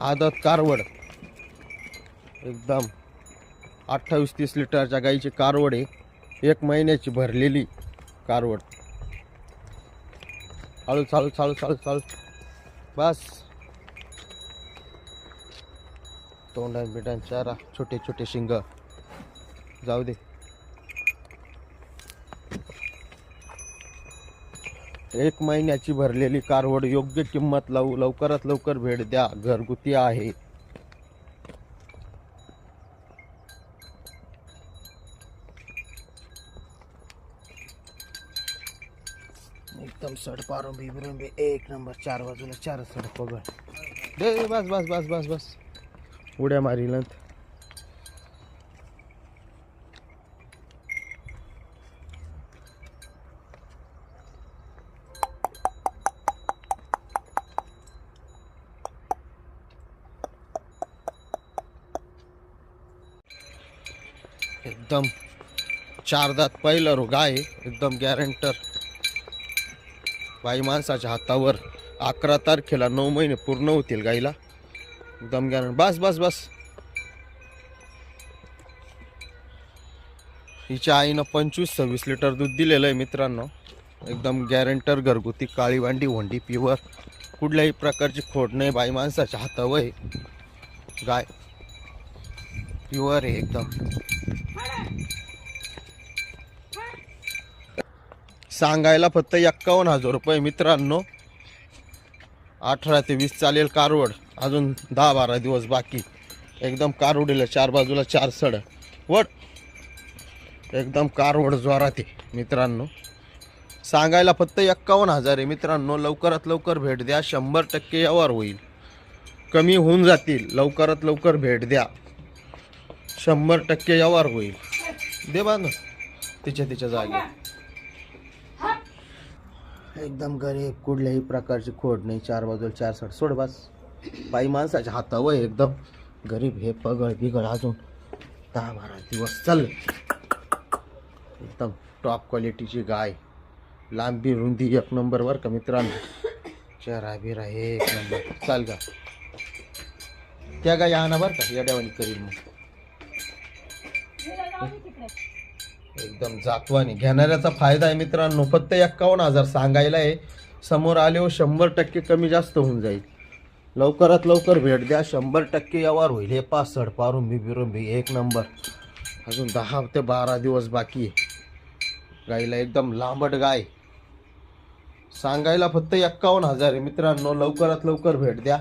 आदत कारवड एकदम 28-30 लिटरच्या गाईची कारवड आहे, 1 महिन्याची भरलेली कारवड. चालू चालू चालू चालू चालू बस. तोंडान बिटान चारा, छोटे छोटे शिंग जाऊ दे. 1 महिन्याची भरलेली कारवड, योग्य किंमत लावू, लवकरात लवकर भेट द्या, घरगुती आहे. एकदम सडपारुंबी बिरुंबी 1 नंबर, 4 बाजूला 4 सडप दे. बस बस बस बस बस उड्या मारील. एकदम 4 दात पहिलं रो गाय, एकदम गॅरंटर. बाई माणसाच्या हातावर. 11 तारखेला 9 महिने पूर्ण होतील गाईला, एकदम गॅरंटर. बस बस बस. हिच्या आईनं 25-26 लिटर दूध दिलेलं आहे मित्रांनो. एकदम गॅरंटर, घरगुती, काळी वांडी होंडी प्युअर, कुठल्याही प्रकारची खोड नाही. बाई माणसाच्या हातावर आहे गाय, प्युअर आहे एकदम. सांगायला फक्त 51,000 रुपये मित्रांनो. 18 ते 20 चालेल कारवड, अजून 10-12 दिवस बाकी. एकदम कारवडीला 4 बाजूला 4 सड वड, एकदम कारवड जोरात आहे मित्रांनो. सांगायला फक्त 51,000 आहे मित्रांनो. लवकरात लवकर भेट द्या, 100% व्यवहार होईल, कमी होऊन जातील. लवकरात लवकर भेट द्या, 100% व्यवहार होईल. दे बांध तिच्या जागी. एकदम गरीब, कुठल्याही प्रकारची खोड नाही, 4 बाजूला 4 सड सोड बस. बाई माणसाच्या हातावर एकदम गरीब. हे पगळ बिगळ अजून 10-12 दिवस चल. एकदम टॉप क्वालिटीची गाय, लांबी रुंदी 1 नंबर वर का मित्रांनो. चेहरा बिरा 1 नंबर. चाल का त्या गाय आणा बरं का, येड्यावानी करील मग. एकदम जातवानी. घेणाऱ्याचा फायदा आहे मित्रांनो. फक्त 51,000 सांगायला आहे. समोर आल्यावर 100% कमी जास्त होऊन जाईल. लवकरात लवकर भेट द्या, 100% व्यवहार होईल. हे 5 सडपारुंबी बिरुंबी 1 नंबर. अजून 10 ते 12 दिवस बाकी आहे गाईला. एकदम लांबट गाय. सांगायला फक्त 51,000 आहे मित्रांनो. लवकरात लवकर भेट द्या,